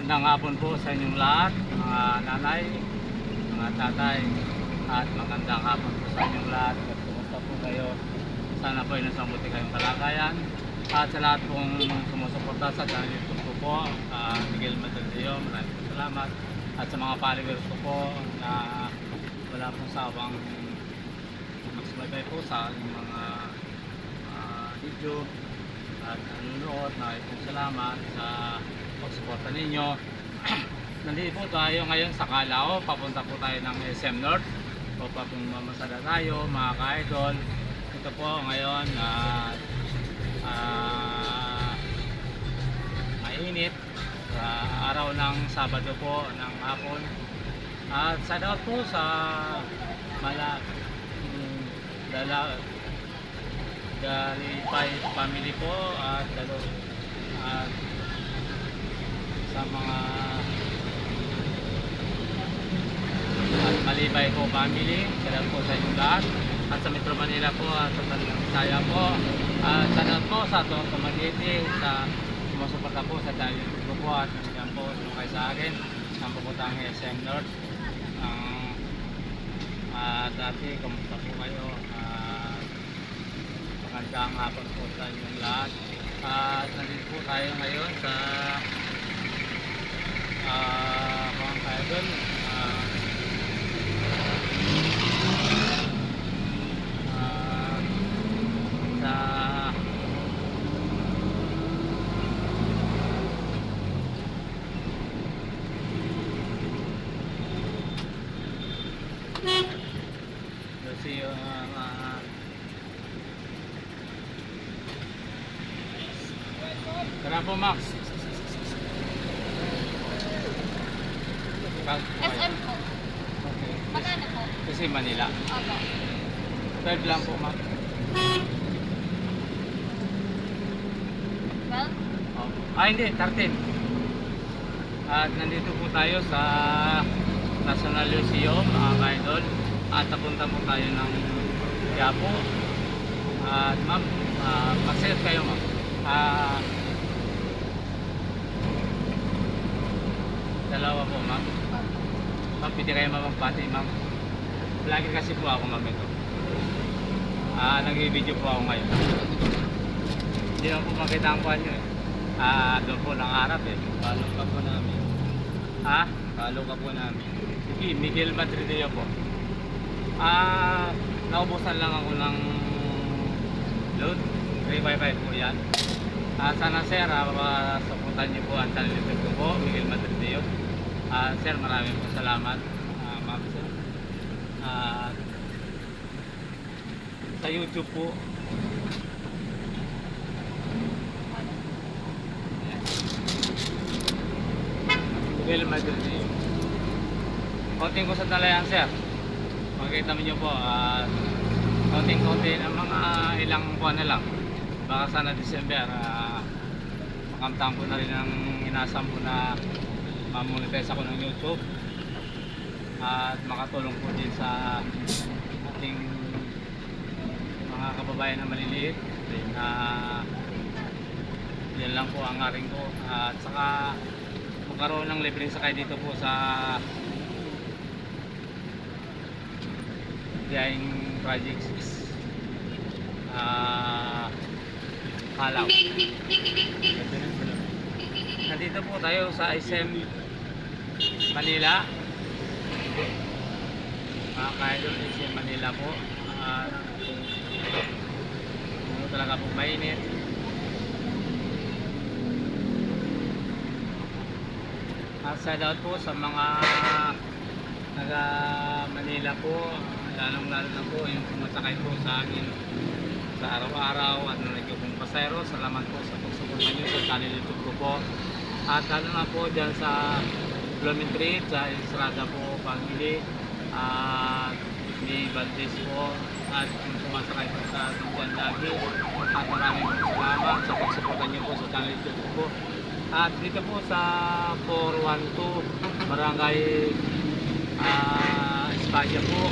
Magandang hapon po sa inyong lahat, mga nanay, mga tatay, at magandang hapon po sa inyong lahat. At kumusta po kayo? Sana po ay nasa mabuti kayong kalagayan. At sa lahat pong sumusuporta sa channel YouTube ko po, Miguel Madaldeo, maraming po salamat. At sa mga followers ko po na wala pong sawang magsubaybay po sa aking mga video at nanonood, maraming pong salamat sa pagsuporta ninyo. Nandito po tayo ngayon sa Calao, papunta po tayo ng SM North o papumasada tayo mga ka-idol. Ito po ngayon mainit sa araw ng Sabado po ng hapon. At shout out po sa Dalipay family po at sa mga Malibay po family, shout po sa inyong lahat. At sa Metro Manila po at sa Tanang Bisaya po, shout po sa Toronto Magete, sa sumusuporta po sa channel ko po at nandiyan po kayo sa akin ang pupuntang SM North. Dati, kamusta po kayo? Magandang hapon po sa inyong lahat. Nandito po tayo ngayon sa mga ka-idol, sa kasi tara po Max. SM po. Okay. Magkano po? Kasi Manila. Opo. 12 lang po Max. 12? Oh. Hindi, 13. At nandito po tayo sa National Museum, mga ka-idol. At napunta po tayo ng Quiapo. At ma'am, mag-set kayo ma'am. Dalawa po ma'am. Ma'am, pwede kayo magpati ma'am. Vlogger kasi po ako ma'am ito. Nag-video po ako ngayon. Hindi naman po makita ang kuhan nyo eh. Doon po ng harap eh. Follow ka po namin. Follow ka po namin. Sige, Miguel Madaldeo po. Naubusan lang ako ng load. 355 po yan. Sana sir, supportan niyo po ang channel ko po, Miguel Madaldeo. Sir, maraming po salamat. Ma'am sir. Sa YouTube po. Miguel Madaldeo. Konting ko sa talayan sir. Makikita niyo po, konting-konti ng mga ilang buwan na lang. Baka sana December, makamtang ko na rin ang inasam ko na mamonetize ako ng YouTube at makatulong po din sa ating mga kababayan na maliliit na yan lang po ang aring ko. At saka magkaroon ng libreng sakay dito po sa Diaying Project 6 Calao. Nandito po tayo sa SM Manila, mga ka-idol. SM Manila po. Talaga po mainit. Shout out po sa mga taga Manila po, lalong-lalo na po yung pumasakay po sa akin sa araw-araw at nangyay pong pasayro. Salamat po sa pagsuporta nyo sa channel YouTube ko po. At lalo na po dyan sa Blooming Street, sa Estrada po, Pangili, at ni Valdez po, at yung pumasakay po sa akin dyan lagi. At maraming po salamat sa pagsuporta nyo po sa channel YouTube ko po. At dito po sa 412 Barangay España po,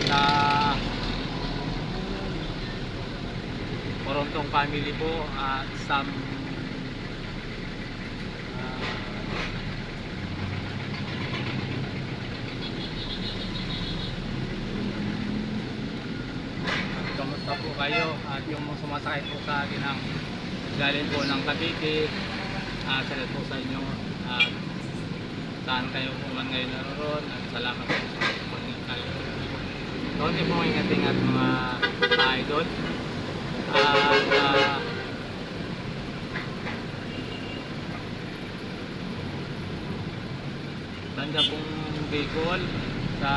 sa Corontong family po at some yung sumasakay po sa akin ng galing po ng Cavite, salat po sa inyo at saan kayo po man ngayon naroon at salamat po sa pag-ingatan. Kaunti po ingat-ingat mga idol at banda pong Bicol sa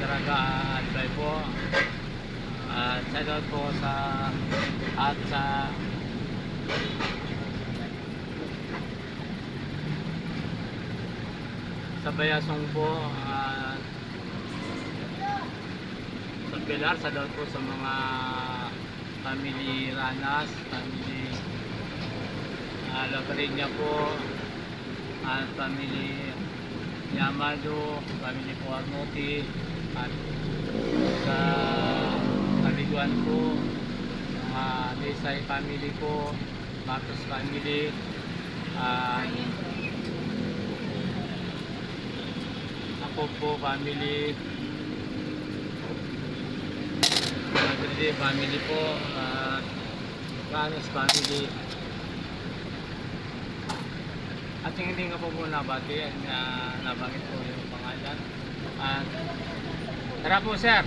Daraga Albay po at shout out po sa Bayasong po at sa Pilar, shout out po sa mga family Ranas, family Locareña po at family Yamado, family po Arnoti at sa Kaliguan po mga Desay family po, Marcos family at ako po family, Madrid family po at Canes family. At yung hindi nga po muna nabati, nabanggit po yung pangalan. At tara po sir!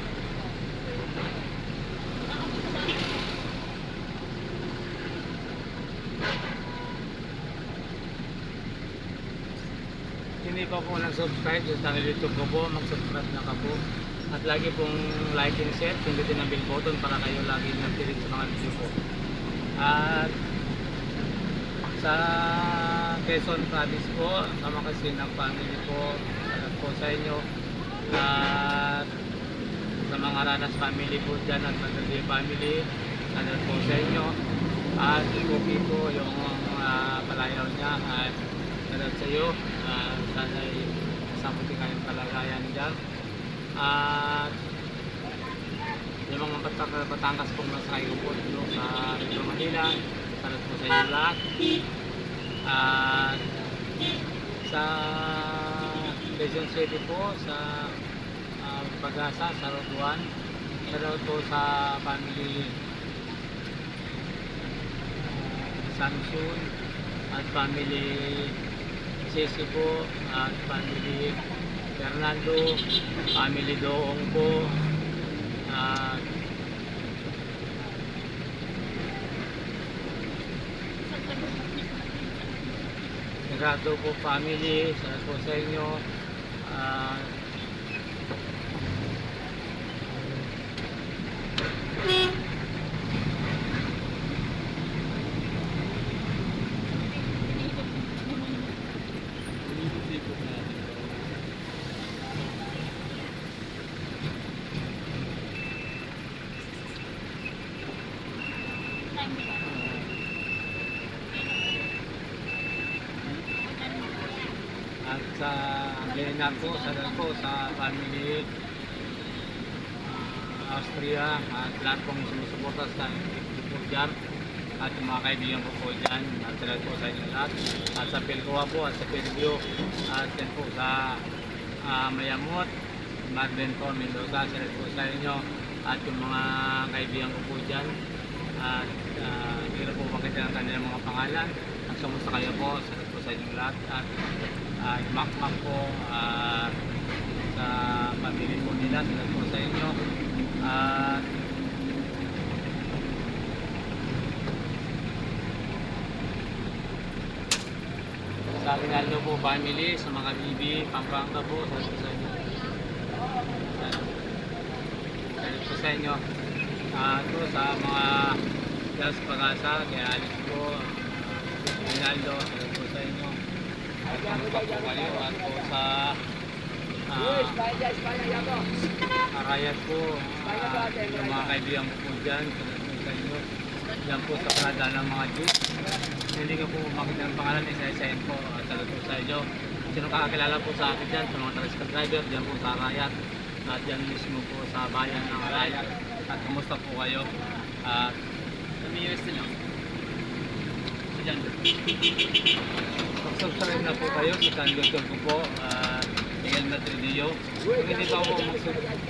Hindi pa po nag-subscribe sa channel YouTube ko po, mag-subscribe na ka po. At lagi pong like and share, pindutin ang bell button para kayo lagi nag-tilit sa mga video po. At sa Quezon Province po, sama kasi ng family po, salat po sa inyo. At sa mga Ranas family po dyan at Madrid family, salat po sa inyo. At Cookie po yung palayaw niya at salat sa iyo. Sana'y samuti kayong kalagayan dyan. At yung mga Batangas pong nasakay ko po sa Metro Manila, salat po sa inyo lahat. At sa Quezon City po, sa Pag-asa, sa Road 1, salat po sa family Samson at family Sisi po at family Fernando, family Doong po at Negado po family, salat po sa inyo. At sa Angelinar po, salat po sa family Austria at lahat pong sumusuporta sa po dyan at yung mga kaibigan ko po dyan at salat po sa inyo lahat at sa Pilcoa po at sa Pilview at yan po sa Mayamot, Marden po, Mendoza, salat po sa inyo at yung mga kaibigan ko po dyan at hindi na po makita ng kanilang mga pangalan at sumusta kayo po, salat po sa inyo lahat at Makmak po sa pamilya po nila, salat po sa inyo at sa Rinaldo po family, sa mga bibi, Pampanga po, salat po sa inyo, salat po sa inyo ito sa mga Las Pag-asa, kaya Alex po, Rinaldo, salat po sa inyo at kamusta po kayo at po sa Arayat po, yung mga kaibigan ko po dyan, salat po sa inyo dyan po sa Prada ng mga Jeep. Hindi ko po makita ng pangalan, isa-isayin po at salat po sa inyo. Sino kakakilala po sa akin dyan, sa mga tricycle driver dyan po sa Arayat at dyan mismo po sa bayan ng Arayat. At kumusta po kayo at nami-years nyo dyan. Subscribe na po kayo sa channel YouTube ko po, Miguel Matridillo. Kung hindi pa po mag-subscribe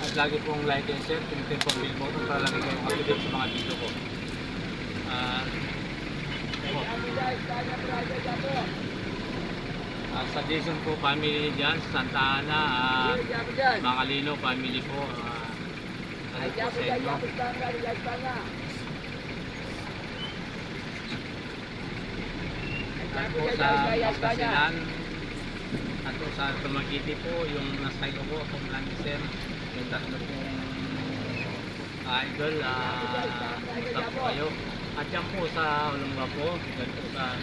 at lagi pong like and share, pinutin po ang bell button para lagi kayong update sa mga video ko. Sa Jason po family dyan, sa Santa Ana, mga Lino family po. Ano po sa inyo? At po sa Pangasinan, at po sa Tumagiti po, yung nasa iyo po, kung sir, yung tatlo pong idol, kumusta po kayo? At yan po sa Olongga po, dyan po sa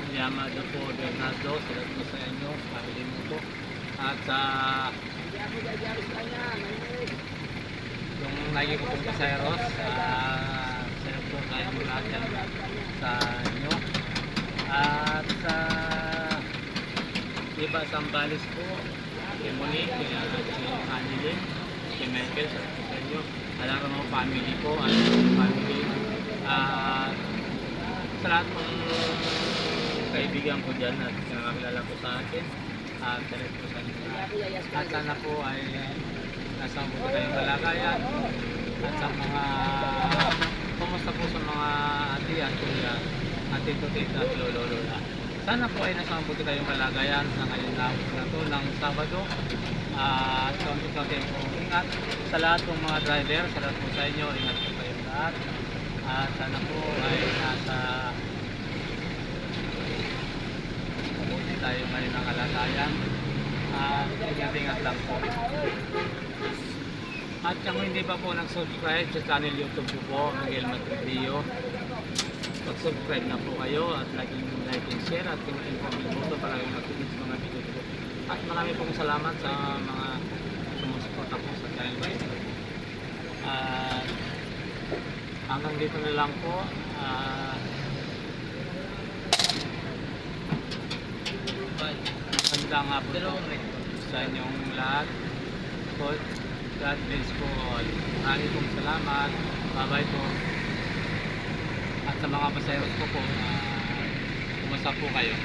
Yamado po, Bernardo, sila po sa inyo, family mo po. At sa yung lagi ko pong kaseros, sila po tayo mo lahat yan sa inyo. At sa iba Sambales po, kay Monique, kay Anilin, kay Michael, sa inyo. Alam mo family po, at family. Sa lahat ng kaibigan ko dyan at nakakilala ko sa akin, at po sa inyo. At sana po ay nasa mabuti tayong kalagayan. At sa mga kumusta po sa mga ati at kuya, ati tita at lolo lola. Sana po ay nasa mabuti tayong kalagayan sa ngayon na to ng Sabado. At kaunti-kaunti po ingat sa lahat ng mga driver, sa lahat po sa inyo, ingat po kayong lahat. At sana po ay nasa mabuti tayo ngayon ng kalagayan. At ingat-ingat lang po. At kung hindi pa po nag-subscribe sa channel YouTube ko po, Miguel Matredio, mag-subscribe na po kayo at laging like and share at pinutin po ang bell para kayong mag-update sa mga video ko. At marami pong salamat sa mga sumusuporta po sa channel ko. At hanggang dito na lang po. Magandang hapon sa inyong lahat. God bless po all. Maraming pong salamat. Bye-bye po. At sa mga pasayaros ko po, kumusta po kayo?